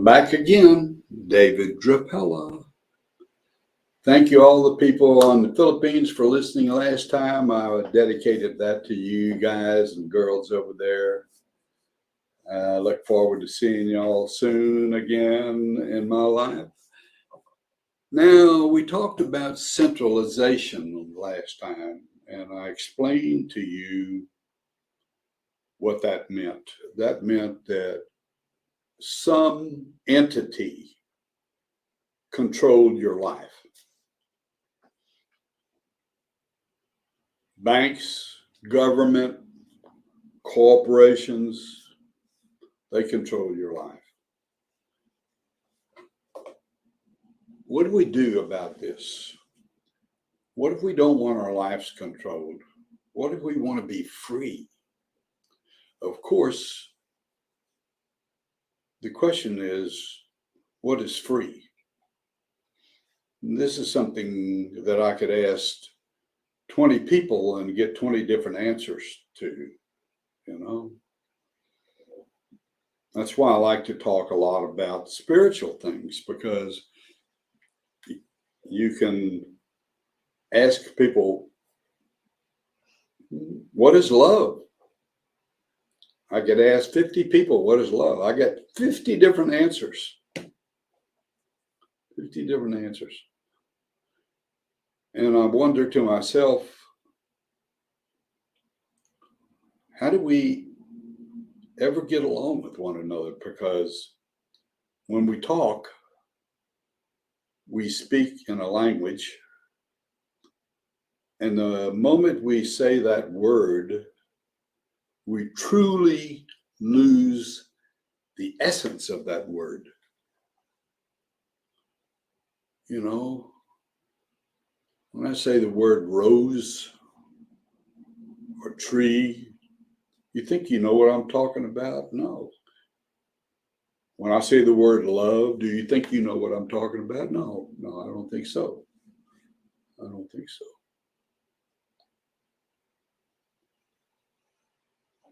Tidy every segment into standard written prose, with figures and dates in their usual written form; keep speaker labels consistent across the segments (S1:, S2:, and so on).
S1: I'm back again, David Drapella. Thank you all the people on the Philippines for listening last time. I dedicated that to you guys and girls over there. I look forward to seeing y'all soon again in my life. Now, we talked about centralization last time, and I explained to you what that meant. That meant that some entity controlled your life. Banks, government, corporations, they control your life. What do we do about this? What if we don't want our lives controlled? What if we want to be free? Of course, the question is, what is free? And this is something that I could ask 20 people and get 20 different answers to, you know. That's why I like to talk a lot about spiritual things, because you can ask people, what is love? I get asked 50 people, what is love? I get 50 different answers. 50 different answers. And I wonder to myself, how do we ever get along with one another? Because when we talk, we speak in a language. And the moment we say that word, we truly lose the essence of that word. You know, when I say the word rose or tree, you think you know what I'm talking about? No. When I say the word love, do you think you know what I'm talking about? No, I don't think so. I don't think so.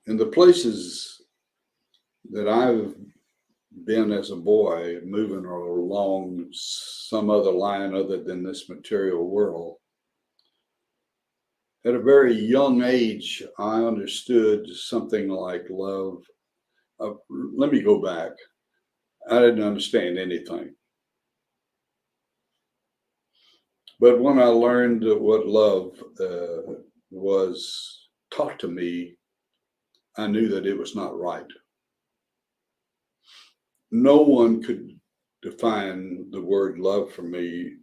S1: In the places that I've been as a boy, moving along some other line other than this material world, at a very young age, I understood something like love. Let me go back. I didn't understand anything. But when I learned what love was taught to me, I knew that it was not right. No one could define the word love for me.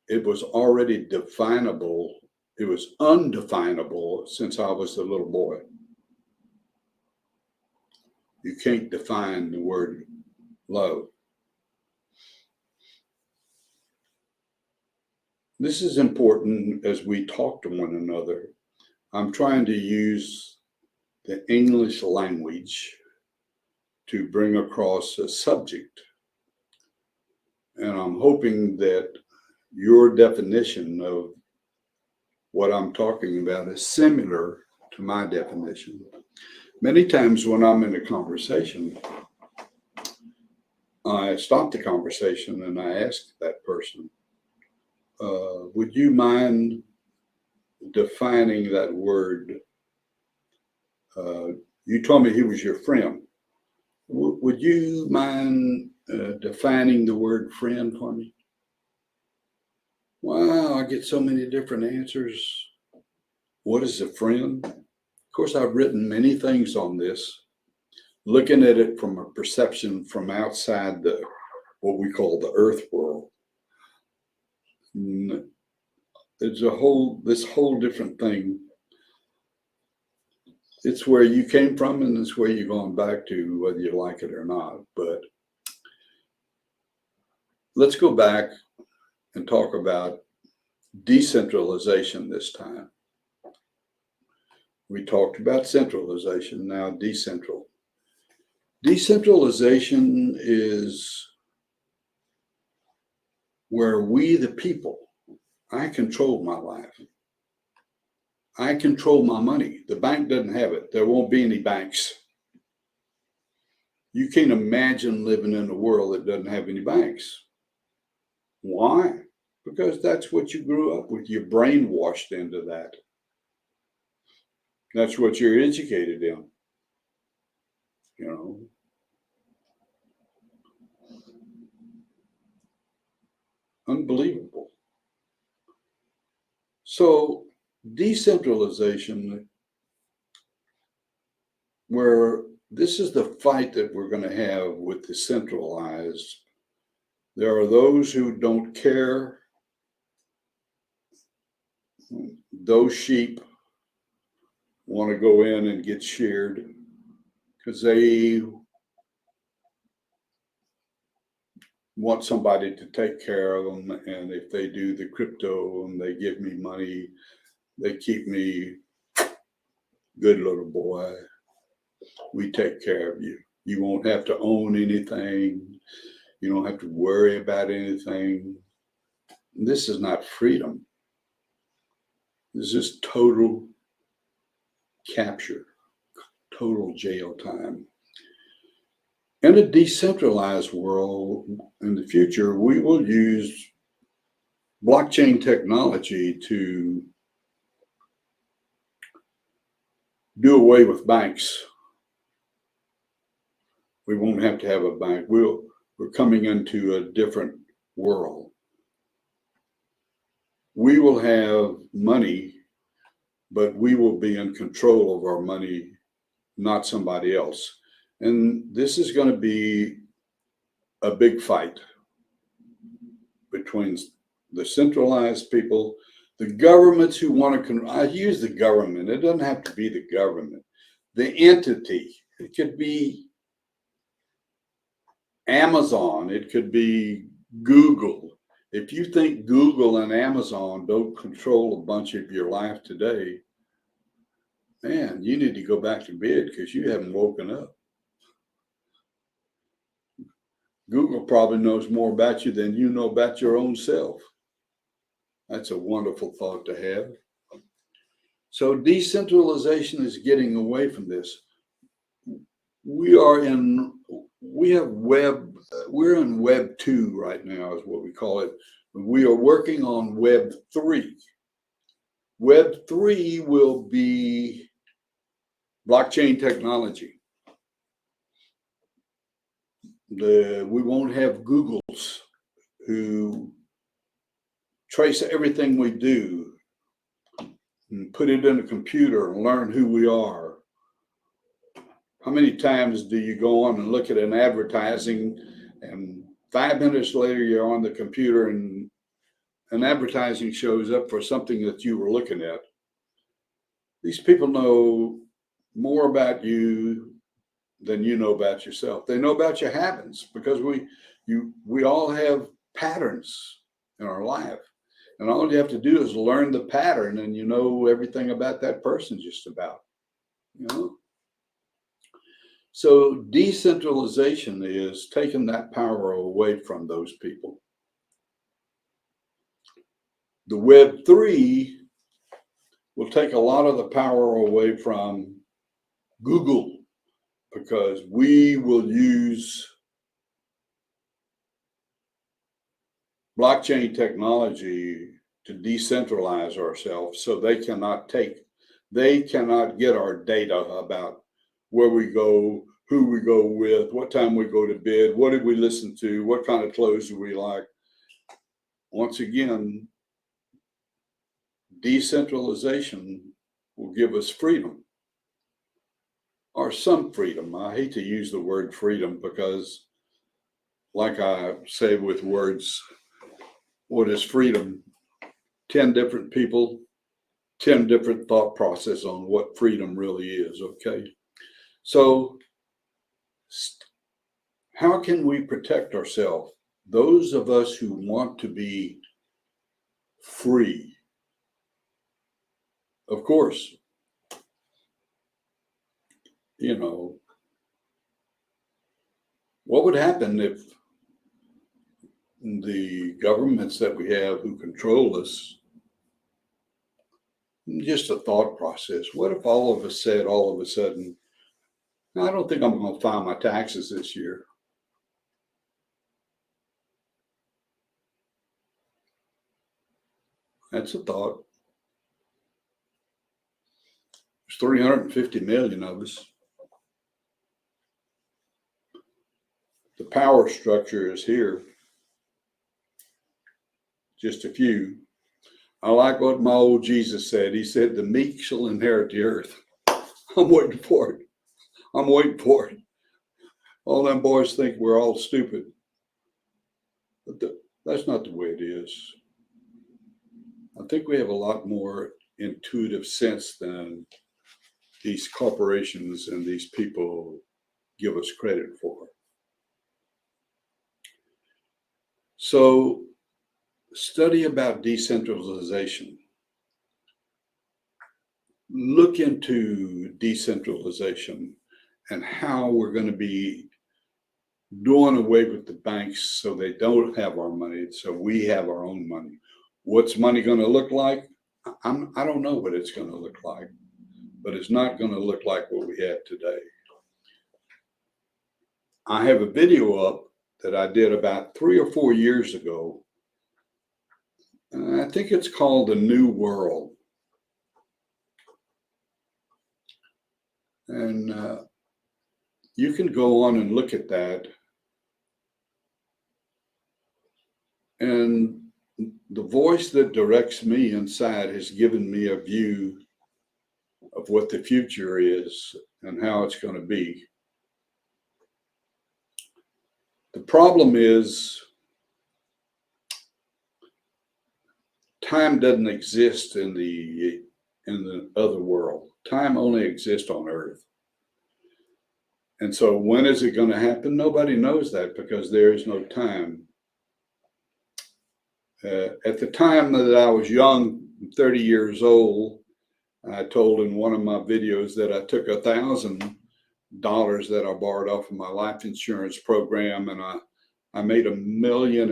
S1: It was already definable. It was undefinable since I was a little boy. You can't define the word love. This is important as we talk to one another. I'm trying to use the English language to bring across a subject. And I'm hoping that your definition of what I'm talking about is similar to my definition. Many times when I'm in a conversation, I stop the conversation and I ask that person, would you mind defining that word? You told me he was your friend. Would you mind defining the word friend for me? Wow, I get so many different answers. What is a friend? Of course, I've written many things on this, looking at it from a perception from outside what we call the earth world. It's this whole different thing. It's where you came from and it's where you're going back to, whether you like it or not. But let's go back and talk about decentralization this time. We talked about centralization, now decentral. Decentralization is where we, the people, I control my life. I control my money. The bank doesn't have it. There won't be any banks. You can't imagine living in a world that doesn't have any banks. Why? Because that's what you grew up with. You're brainwashed into that. That's what you're educated in. You know. Unbelievable. So decentralization, where this is the fight that we're going to have with the centralized. There are those who don't care. Those sheep want to go in and get sheared because they want somebody to take care of them. And if they do the crypto and they give me money, they keep me, good little boy. We take care of you. You won't have to own anything. You don't have to worry about anything. This is not freedom. This is total capture, total jail time. In a decentralized world in the future, we will use blockchain technology to do away with banks. We won't have to have a bank. We're coming into a different world. We will have money, but we will be in control of our money, not somebody else. And this is going to be a big fight between the centralized people, the governments who want to, I use the government, it doesn't have to be the government, the entity. It could be Amazon, it could be Google. If you think Google and Amazon don't control a bunch of your life today, man, you need to go back to bed because you haven't woken up. Google probably knows more about you than you know about your own self. That's a wonderful thought to have. So decentralization is getting away from this. We're in Web 2 right now is what we call it. We are working on Web 3. Web 3 will be blockchain technology. We won't have Googles who trace everything we do and put it in a computer and learn who we are. How many times do you go on and look at an advertising and 5 minutes later you're on the computer and an advertising shows up for something that you were looking at? These people know more about you than you know about yourself. They know about your habits because we all have patterns in our life. And all you have to do is learn the pattern and you know everything about that person just about, you know. So decentralization is taking that power away from those people. The Web 3 will take a lot of the power away from Google because we will use blockchain technology to decentralize ourselves so they cannot get our data about where we go, who we go with, what time we go to bed, what did we listen to, what kind of clothes do we like. Once again, decentralization will give us freedom, or some freedom. I hate to use the word freedom because, like I say with words, what is freedom? 10 different people, 10 different thought process on what freedom really is, okay? So how can we protect ourselves? Those of us who want to be free, of course, you know, what would happen if the governments that we have who control us, just a thought process, what if all of us said all of a sudden, I don't think I'm going to file my taxes this year. That's a thought. There's 350 million of us. The power structure is here. Just a few. I like what my old Jesus said. He said, the meek shall inherit the earth. I'm waiting for it. I'm waiting for it. All them boys think we're all stupid. But that's not the way it is. I think we have a lot more intuitive sense than these corporations and these people give us credit for. So, study about decentralization. Look into decentralization and how we're going to be doing away with the banks so they don't have our money, so we have our own money. What's money going to look like? I don't know what it's going to look like, but it's not going to look like what we have today. I have a video up that I did about 3 or 4 years ago. I think it's called The New World. And you can go on and look at that. And the voice that directs me inside has given me a view of what the future is and how it's going to be. The problem is time doesn't exist in the other world. Time only exists on Earth. And so when is it going to happen? Nobody knows that because there is no time. At the time that I was young, 30 years old, I told in one of my videos that I took $1,000 that I borrowed off of my life insurance program, and I made $1.5 million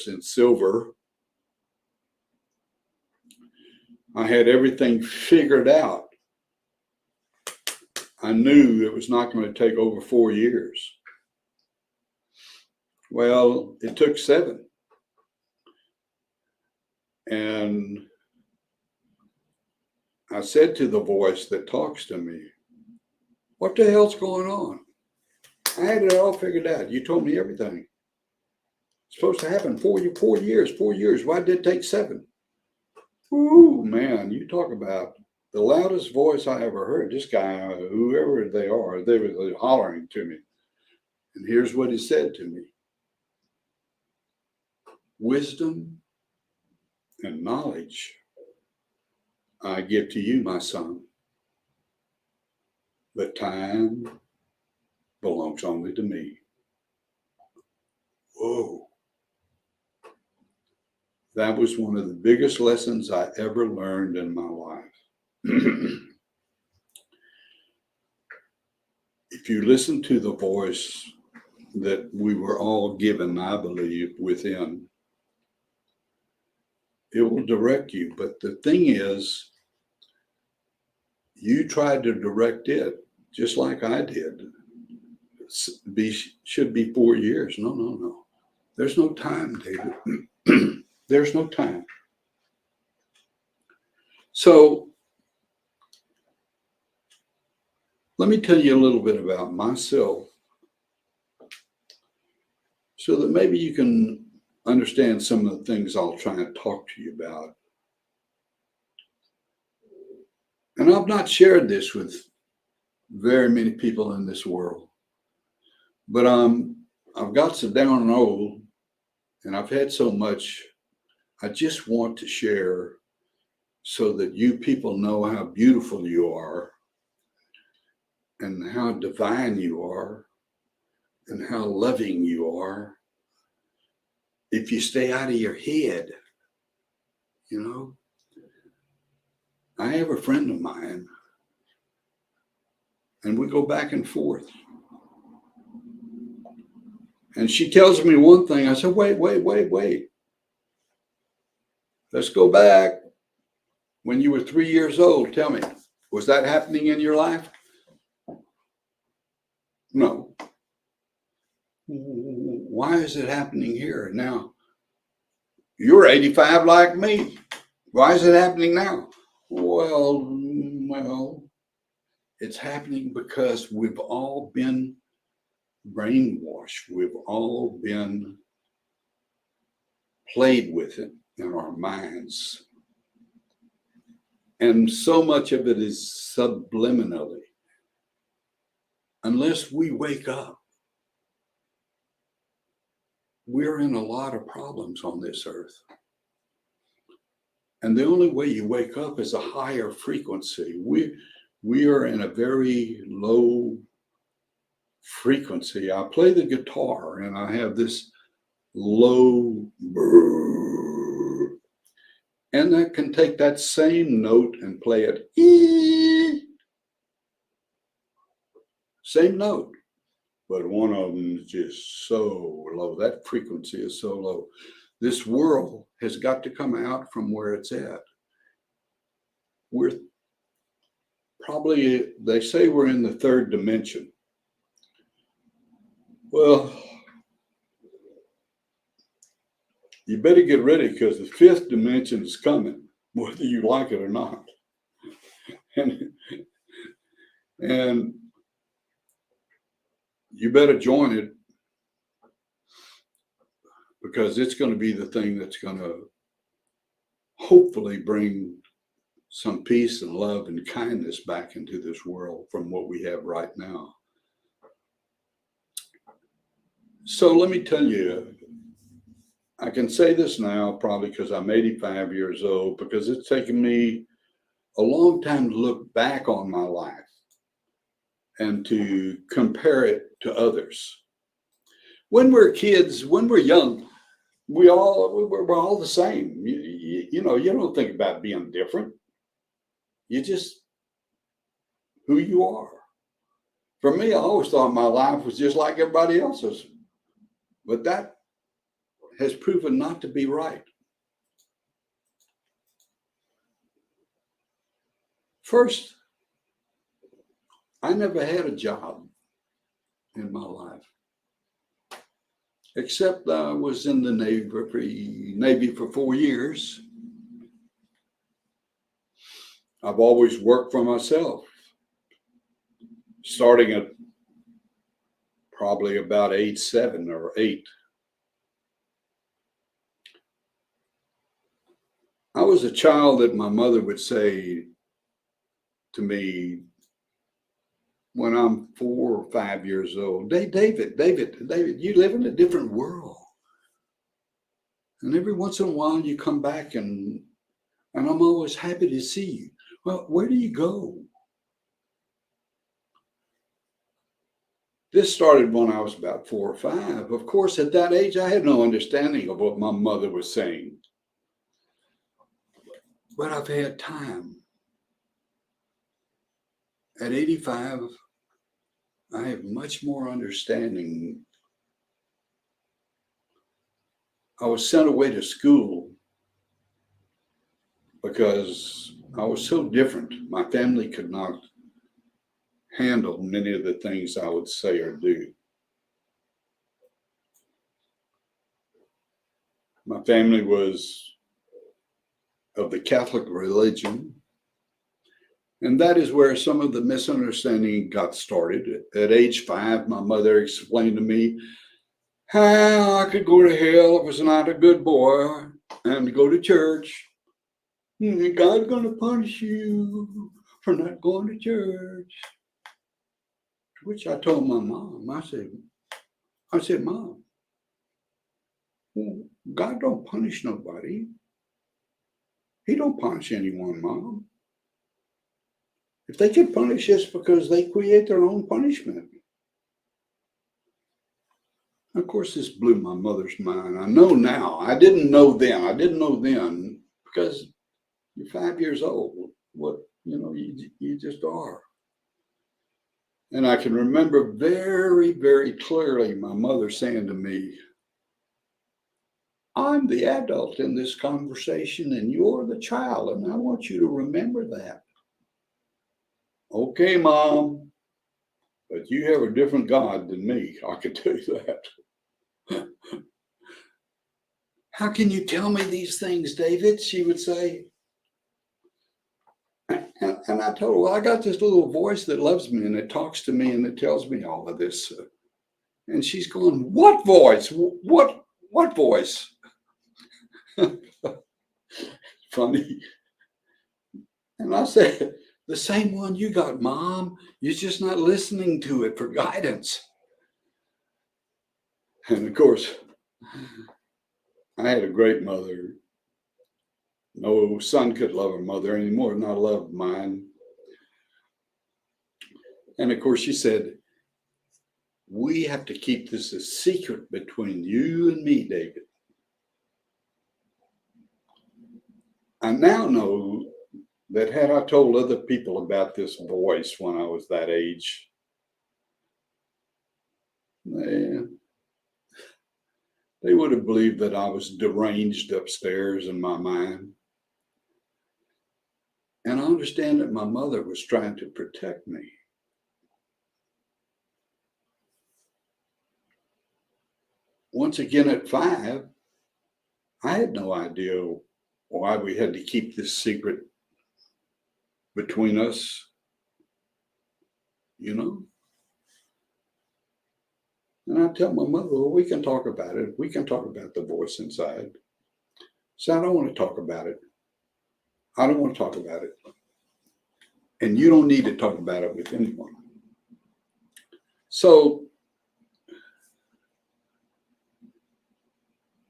S1: in silver. I had everything figured out. I knew it was not going to take over 4 years. Well, it took 7. And I said to the voice that talks to me, what the hell's going on? I had it all figured out. You told me everything. It's supposed to happen 4 years. Why did it take 7? Ooh, man, you talk about the loudest voice I ever heard. This guy, whoever they were hollering to me. And here's what he said to me. Wisdom and knowledge I give to you, my son. But time belongs only to me. Whoa. That was one of the biggest lessons I ever learned in my life. If you listen to the voice that we were all given, I believe, within, it will direct you. But the thing is, you tried to direct it just like I did. Should be 4 years. No. There's no time, David. There's no time. So let me tell you a little bit about myself so that maybe you can understand some of the things I'll try and talk to you about. And I've not shared this with very many people in this world, but I've got so down and old, and I've had so much, I just want to share so that you people know how beautiful you are and how divine you are and how loving you are if you stay out of your head. You know, I have a friend of mine and we go back and forth. And she tells me one thing. I said, wait. Let's go back. When you were 3 years old, tell me, was that happening in your life? No. Why is it happening here now? You're 85 like me. Why is it happening now? Well, it's happening because we've all been brainwashed. We've all been played with it in our minds. And so much of it is subliminally. Unless we wake up, we're in a lot of problems on this earth. And the only way you wake up is a higher frequency. We are in a very low frequency. I play the guitar and I have this low brrr, and I can take that same note and play it same note, but one of them is just so low. That frequency is so low. This world has got to come out from where it's at. We're probably, they say we're in the third dimension. Well, you better get ready because the fifth dimension is coming, whether you like it or not. And you better join it because it's going to be the thing that's going to hopefully bring some peace and love and kindness back into this world from what we have right now. So let me tell you, I can say this now probably because I'm 85 years old, because it's taken me a long time to look back on my life and to compare it to others. When we're kids, when we're young, we're all the same. You know, you don't think about being different. You just who you are. For me, I always thought my life was just like everybody else's, but that has proven not to be right. First, I never had a job in my life, except I was in the Navy for 4 years. I've always worked for myself, starting at probably about age 7 or 8. I was a child that my mother would say to me when I'm 4 or 5 years old, David, you live in a different world. And every once in a while you come back and I'm always happy to see you. Well, where do you go? This started when I was about 4 or 5. Of course, at that age, I had no understanding of what my mother was saying. But I've had time. At 85, I have much more understanding. I was sent away to school because I was so different. My family could not handle many of the things I would say or do. My family was of the Catholic religion, and that is where some of the misunderstanding got started. At age 5, my mother explained to me how I could go to hell if I was not a good boy and go to church. God's going to punish you for not going to church. Which I told my mom, I said, Mom, God don't punish nobody. He don't punish anyone, Mom. If they get punished, it's because they create their own punishment. Of course, this blew my mother's mind. I know now. I didn't know then because you're 5 years old. What, you just are. And I can remember very, very clearly my mother saying to me, I'm the adult in this conversation and you're the child, and I want you to remember that. Okay, Mom. but you have a different God than me. I can tell you that. How can you tell me these things, David? She would say. And I told her, well, I got this little voice that loves me and it talks to me and it tells me all of this. And she's going, what voice? What voice? Funny. And I said, the same one you got, Mom. You're just not listening to it for guidance. And of course, I had a great mother. No son could love a mother anymore, not love mine. And of course, she said, we have to keep this a secret between you and me, David. I now know that had I told other people about this voice when I was that age, they would have believed that I was deranged upstairs in my mind. And I understand that my mother was trying to protect me. Once again, at 5, I had no idea why we had to keep this secret between us, you know? And I tell my mother, well, we can talk about it. We can talk about the voice inside. So I don't want to talk about it. I don't want to talk about it. And you don't need to talk about it with anyone. So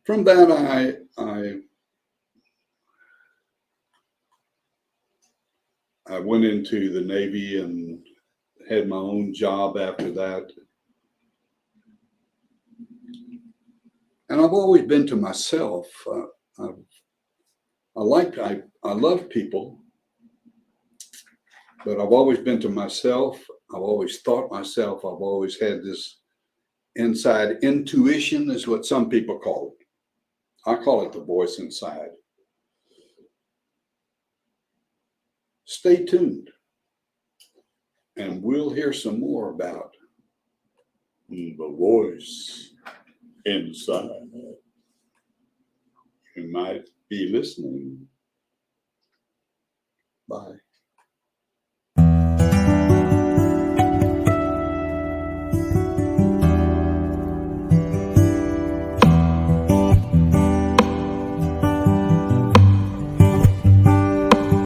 S1: from that, I went into the Navy and had my own job after that. And I've always been to myself. I love people, but I've always been to myself. I've always thought myself. I've always had this inside intuition, is what some people call it. I call it the voice inside. Stay tuned, and we'll hear some more about the voice inside. You might be listening. Bye.